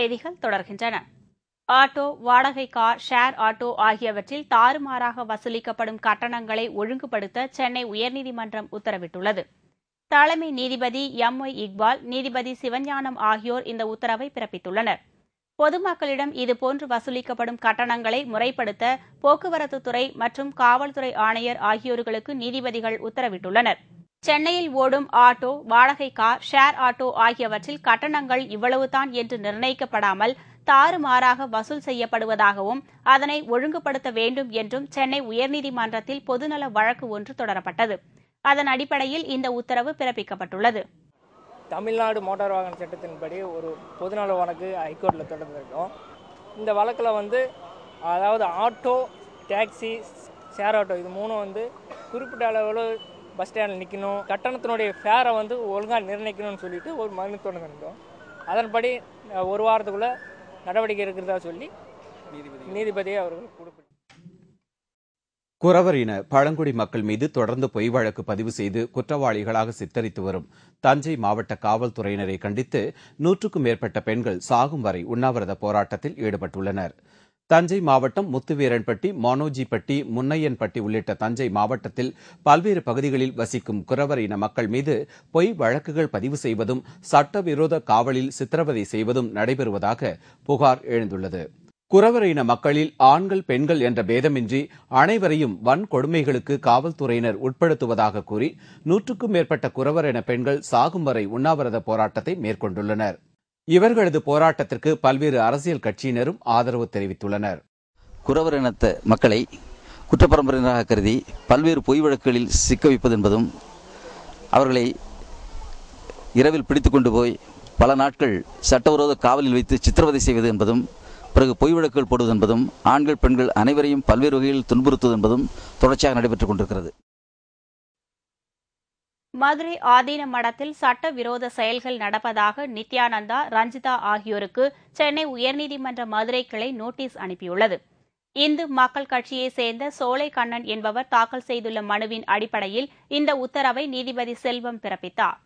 செய்திகள் தொடர்கின்றன. ஆட்டோ, வாடகை கார், ஷேர் ஆட்டோ ஆகியவற்றில் தாறுமாறாக வசூலிக்கப்படும் கட்டணங்களை ஒழுங்குபடுத்த சென்னை உயர்நீதிமன்றம் உத்தரவிட்டுள்ளது. தலைமை நீதிபதி எம்.ஒய். இக்பால், நீதிபதி சிவஞானம் ஆகியோர் இந்த உத்தரவை பிறப்பித்துள்ளனர். பொதுமக்களிடம் இதுபோன்று வசூலிக்கப்படும் கட்டணங்களை முறைப்படுத்த போக்குவரத்துத்துறை மற்றும் காவல்துறை ஆணையர் ஆகியோர்களுக்கு நீதிபதிகள் உத்தரவிட்டுள்ளனர். சென்னையில் ஓடும் ஆட்டோ, வாடகை கார், ஷேர் ஆட்டோ ஆகியவற்றில் கட்டணங்கள் இவ்வளவுதான் என்று நிர்ணயிக்கப்படாமல் தாறுமாறாக வசூல் செய்யப்படுவதாகவும் அதனை ஒழுங்குபடுத்த வேண்டும் என்றும் சென்னை உயர்நீதிமன்றத்தில் பொதுநல வழக்கு ஒன்று தொடரப்பட்டது. அதன் அடிப்படையில் இந்த உத்தரவு பிறப்பிக்கப்பட்டுள்ளது. தமிழ்நாடு மோட்டார் வாகன சட்டத்தின்படி ஒரு பொதுநல வழக்கு ஹைகோர்ட்டில் தொடர்ந்திருக்கோம். இந்த வழக்கில் அதாவது ஆட்டோ, டாக்ஸி, ஷேர் ஆட்டோ இது மூணும் குறிப்பிட்ட அளவில் பஸ் ஸ்டாண்டில் நிற்கணும், கட்டணத்தினுடைய ஃபேரை ஒழுங்காக நிர்ணயிக்கணும்னு சொல்லிட்டு ஒரு மனு தொடர்ந்திருந்தோம். அதன்படி ஒரு வாரத்துக்குள்ளே நடவடிக்கை இருக்கிறதா சொல்லி நீதிபதியை அவர்கள் குறிப்பிட்டார். குறவர் இன பழங்குடி மக்கள் மீது தொடர்ந்து பொய் வழக்கு பதிவு செய்து குற்றவாளிகளாக சித்தரித்து வரும் தஞ்சை மாவட்ட காவல்துறையினரை கண்டித்து 100க்கும் மேற்பட்ட பெண்கள் சாகும் வரை உண்ணாவிரத போராட்டத்தில் ஈடுபட்டுள்ளனர். தஞ்சை மாவட்டம் முத்துவீரன்பட்டி, மோனோஜிப்பட்டி, முன்னையன்பட்டி உள்ளிட்ட தஞ்சை மாவட்டத்தில் பல்வேறு பகுதிகளில் வசிக்கும் குறவர் இன மக்கள் மீது பொய் வழக்குகள் பதிவு செய்வதும் சட்டவிரோத காவலில் சித்திரவதை செய்வதும் நடைபெறுவதாக புகார் எழுந்துள்ளது. குறவர் இன மக்களில் ஆண்கள், பெண்கள் என்ற பேதமின்றி அனைவரையும் வன்கொடுமைகளுக்கு காவல்துறையினர் உட்படுத்துவதாக கூறி 100க்கும் மேற்பட்ட குறவர் இன பெண்கள் சாகும் வரை உண்ணாவிரத போராட்டத்தை மேற்கொண்டுள்ளனர். இவர்களது போராட்டத்திற்கு பல்வேறு அரசியல் கட்சியினரும் ஆதரவு தெரிவித்துள்ளனர். குறவர் இனத்த மக்களை குற்றப்பரம்பரையினராக கருதி பல்வேறு பொய் வழக்குகளில் சிக்க வைப்பது என்பதும், அவர்களை இரவில் பிடித்துக் கொண்டு போய் பல நாட்கள் சட்டவிரோத காவலில் வைத்து சித்திரவதை செய்வது என்பதும், பிறகு பொய் வழக்குகள் போடுவது என்பதும், ஆண்கள், பெண்கள் அனைவரையும் பல்வேறு வகையில் துன்புறுத்துவது என்பதும் தொடர்ச்சியாக நடைபெற்றுக் கொண்டிருக்கிறது. மதுரை ஆதீன மடத்தில் சட்டவிரோத செயல்கள் நடப்பதாக நித்யானந்தா, ரஞ்சிதா ஆகியோருக்கு சென்னை உயர்நீதிமன்ற மதுரை கிளை நோட்டீஸ் அனுப்பியுள்ளது. இந்து மக்கள் கட்சியைச் சேர்ந்த சோலை கண்ணன் என்பவர் தாக்கல் செய்துள்ள மனுவின் அடிப்படையில் இந்த உத்தரவை நீதிபதி செல்வம் பிறப்பித்தார்.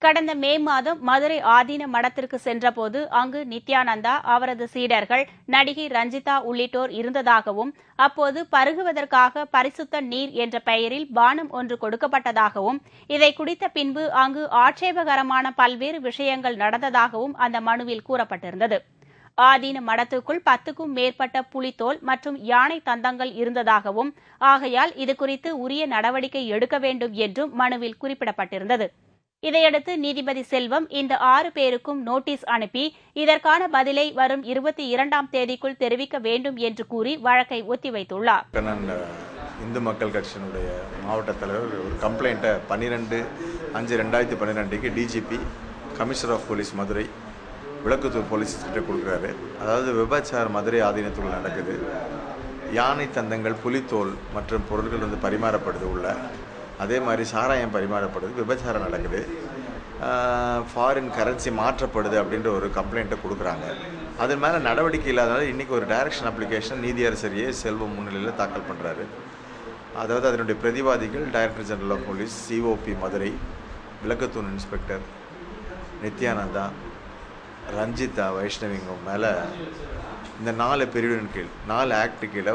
கடந்த மே மாதம் மதுரை ஆதீன மடத்திற்கு சென்றபோது அங்கு நித்யானந்தா, அவரது சீடர்கள், நடிகை ரஞ்சிதா உள்ளிட்டோர் இருந்ததாகவும், அப்போது பருகுவதற்காக பரிசுத்த நீர் என்ற பெயரில் பானம் ஒன்று கொடுக்கப்பட்டதாகவும், இதை குடித்த பின்பு அங்கு ஆட்சேபகரமான பல்வேறு விஷயங்கள் நடந்ததாகவும் அந்த மனுவில் கூறப்பட்டிருந்தது. ஆதீன மடத்துக்குள் 10க்கும் மேற்பட்ட புலித்தோல் மற்றும் யானை தந்தங்கள் இருந்ததாகவும், ஆகையால் இதுகுறித்து உரிய நடவடிக்கை எடுக்க வேண்டும் என்றும் மனுவில் குறிப்பிடப்பட்டிருந்தது. இதையடுத்து நீதிபதி செல்வம் இந்த 6 பேருக்கும் நோட்டீஸ் அனுப்பி இதற்கான பதிலை வரும் 22ஆம் தேதிக்குள் தெரிவிக்க வேண்டும் என்று கூறி வழக்கை ஒத்திவைத்துள்ளார். இந்து மக்கள் கட்சியினுடைய மாவட்ட தலைவர் ஒரு கம்ப்ளைண்ட்டை 12/5/2012 DGP, commissioner of police Madurai, Vilakkuthoor police கிட்ட கொடுக்குறாரு. அதாவது விபச்சாரம் மதுரை ஆதீனத்துக்குள் நடக்குது, யானை தந்தங்கள், புலித்தோல் மற்றும் பொருட்கள் பரிமாறப்படுது உள்ள, அதே மாதிரி சாராயம் பரிமாறப்படுது, விபச்சாரம் நடக்குது, ஃபாரின் கரன்சி மாற்றப்படுது அப்படின்ற ஒரு கம்ப்ளைண்ட்டை கொடுக்குறாங்க. அதன் மேலே நடவடிக்கை இல்லாதனால இன்றைக்கி ஒரு டைரக்ஷன் அப்ளிகேஷன் நீதியரசர் செல்வம் முன்னிலையில் தாக்கல் பண்ணுறாரு. அதாவது அதனுடைய பிரதிவாதிகள் director general of police, COP Madurai, Vilakkuthoor inspector Nithyananda, Ranjitha, வைஷ்ணவிங்க மேலே இந்த 4 பிரிவின் கீழ் 4 ஆக்ட் கீழே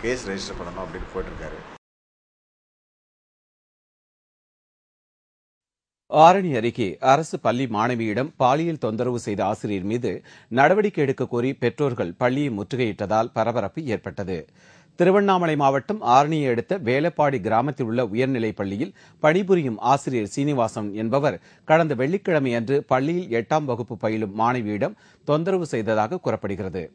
கேஸ் ரெஜிஸ்டர் பண்ணணும் அப்படின்னு போட்டிருக்காரு. ஆரணி அருகே அரசு பள்ளி மாணவியிடம் பாலியல் தொந்தரவு செய்த ஆசிரியர் மீது நடவடிக்கை எடுக்க கோரி பெற்றோர்கள் பள்ளியை முற்றுகையிட்டதால் பரபரப்பு ஏற்பட்டது. திருவண்ணாமலை மாவட்டம் ஆரணியை அடுத்த வேலப்பாடி கிராமத்தில் உள்ள உயர்நிலைப் பள்ளியில் பணிபுரியும் ஆசிரியர் சீனிவாசன் என்பவர் கடந்த வெள்ளிக்கிழமை அன்று பள்ளியில் 8ஆம் வகுப்பு பயிலும் மாணவியிடம் தொந்தரவு செய்ததாக கூறப்படுகிறது.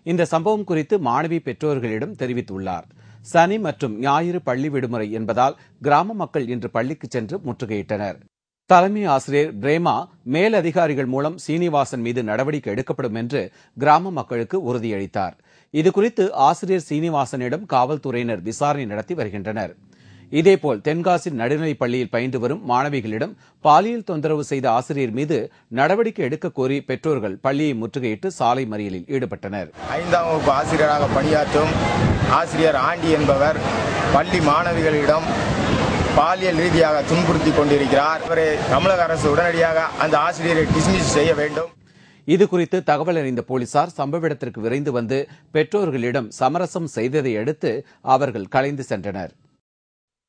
இந்த சம்பவம் குறித்து மாணவி பெற்றோர்களிடம் தெரிவித்துள்ளார். சனி மற்றும் ஞாயிறு பள்ளி விடுமுறை என்பதால் கிராம மக்கள் இன்று பள்ளிக்கு சென்று முற்றுகையிட்டனர். தலைமை ஆசிரியர் பிரேமா மேலதிகாரிகள் மூலம் சீனிவாசன் மீது நடவடிக்கை எடுக்கப்படும் என்று கிராம மக்களுக்கு உறுதியளித்தார். இதுகுறித்து ஆசிரியர் சீனிவாசனிடம் காவல்துறையினர் விசாரணை நடத்தி வருகின்றனர். இதேபோல் தென்காசி நடுநிலைப் பள்ளியில் பயின்று வரும் மாணவிகளிடம் பாலியல் தொந்தரவு செய்த ஆசிரியர் மீது நடவடிக்கை எடுக்க கோரி பெற்றோர்கள் பள்ளியை முற்றுகையிட்டு சாலை மறியலில் ஈடுபட்டனர். 5ஆம் வகுப்பு ஆசிரியராக பணியாற்றும் ஆசிரியர் ஆண்டி என்பவர் பள்ளி மாணவிகளிடம் பாலியல் ரீதியாக துன்புறுத்தி கொண்டிருக்கிறார். தமிழக அரசு உடனடியாக அந்த ஆசிரியரை டிஸ்மிஸ் செய்ய வேண்டும். இதுகுறித்து தகவல் அறிந்த போலீசார் சம்பவ இடத்திற்கு விரைந்து வந்து பெற்றோர்களிடம் சமரசம் செய்ததை அடுத்து அவர்கள் கலைந்து சென்றனர்.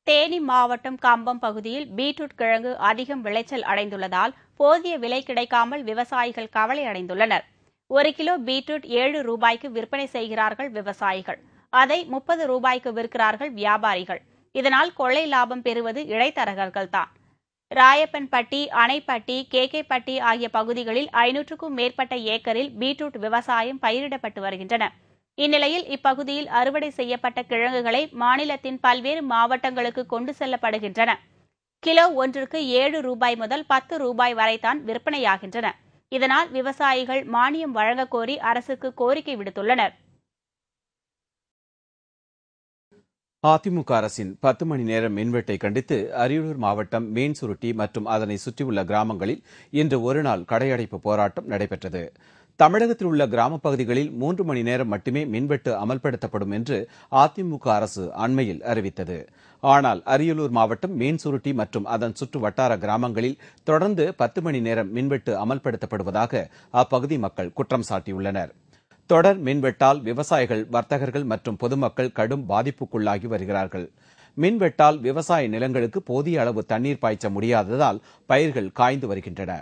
தேனி மாவட்டம் கம்பம் பகுதியில் பீட்ரூட் கிழங்கு அதிகம் விளைச்சல் அடைந்துள்ளதால் போதிய விலை கிடைக்காமல் விவசாயிகள் கவலை அடைந்துள்ளனர். 1 கிலோ பீட்ரூட் 7 ரூபாய்க்கு விற்பனை செய்கிறார்கள் விவசாயிகள். அதை 30 ரூபாய்க்கு விற்கிறார்கள் வியாபாரிகள். இதனால் கொள்ளை லாபம் பெறுவது இடைத்தரகர்கள்தான். ராயப்பன்பட்டி, அணைப்பட்டி, கேகேப்பட்டி ஆகிய பகுதிகளில் 500க்கும் மேற்பட்ட ஏக்கரில் பீட்ரூட் விவசாயம் பயிரிடப்பட்டு வருகின்றன. இந்நிலையில் இப்பகுதியில் அறுவடை செய்யப்பட்ட கிழங்குகளை மாநிலத்தின் பல்வேறு மாவட்டங்களுக்கு கொண்டு செல்லப்படுகின்றன. கிலோ ஒன்றுக்கு 7 ரூபாய் முதல் 10 ரூபாய் வரைதான் விற்பனையாகின்றன. இதனால் விவசாயிகள் மானியம் வழங்கக் கோரி அரசுக்கு கோரிக்கை விடுத்துள்ளனர். அதிமுக அரசின் 10 மணி நேர மின்வெட்டை கண்டித்து அரியலூர் மாவட்டம் மீன்சுருட்டி மற்றும் அதனை சுற்றியுள்ள கிராமங்களில் இன்று ஒருநாள் கடையடைப்பு போராட்டம் நடைபெற்றது. தமிழகத்தில் உள்ள கிராமப் பகுதிகளில் 3 மணி நேரம் மட்டுமே மின்வெட்டு அமல்படுத்தப்படும் என்று அதிமுக அரசு அண்மையில் அறிவித்தது. ஆனால் அரியலூர் மாவட்டம் மீன்சுருட்டி மற்றும் அதன் சுற்று வட்டார கிராமங்களில் தொடர்ந்து 10 மணி நேரம் மின்வெட்டு அமல்படுத்தப்படுவதாக அப்பகுதி மக்கள் குற்றம் சாட்டியுள்ளனர். தொடர் மின்வெட்டால் விவசாயிகள், வர்த்தகர்கள் மற்றும் பொதுமக்கள் கடும் பாதிப்புக்குள்ளாகி வருகிறார்கள். மின்வெட்டால் விவசாய நிலங்களுக்கு போதிய அளவு தண்ணீர் பாய்ச்ச முடியாததால் பயிர்கள் காய்ந்து வருகின்றன.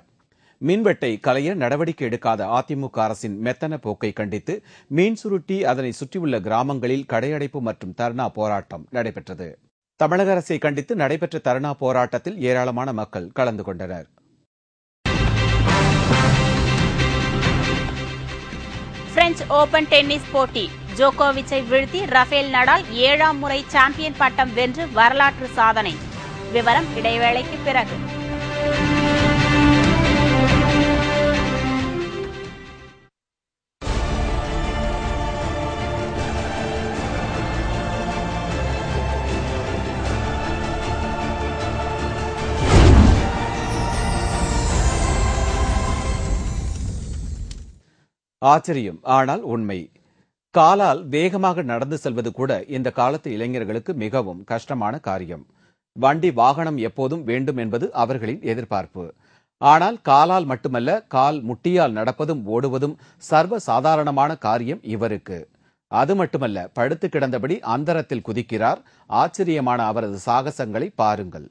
மின்வெட்டை களைய நடவடிக்கை எடுக்காத அதிமுக அரசின் மெத்தன போக்கை கண்டித்து மீன்சுருட்டி அதனை சுற்றியுள்ள கிராமங்களில் கடையடைப்பு மற்றும் தர்ணா போராட்டம் நடைபெற்றது. தமிழக அரசை கண்டித்து நடைபெற்ற தர்ணா போராட்டத்தில் ஏராளமான மக்கள் கலந்து கொண்டனர். பிரெஞ்ச் ஓபன் டென்னிஸ் போட்டி. ஜோகோவிச்சை வீழ்த்தி ரஃபேல் நடால் 7ஆம் முறை சாம்பியன் பட்டம் வென்று வரலாற்று சாதனை. விவரம் இடைவேளைக்கு பிறகு. ஆச்சரியம், ஆனால் உண்மை. காலால் வேகமாக நடந்து செல்வது கூட இந்த காலத்து இளைஞர்களுக்கு மிகவும் கஷ்டமான காரியம். வண்டி வாகனம் எப்போதும் வேண்டும் என்பது அவர்களின் எதிர்பார்ப்பு. ஆனால் காலால் மட்டுமல்ல, கால் முட்டியால் நடப்பதும் ஓடுவதும் சர்வ சாதாரணமான காரியம் இவருக்கு. அது மட்டுமல்ல, படுத்து கிடந்தபடி அந்தரத்தில் குதிக்கிறார். ஆச்சரியமான அவரது சாகசங்களை பாருங்கள்.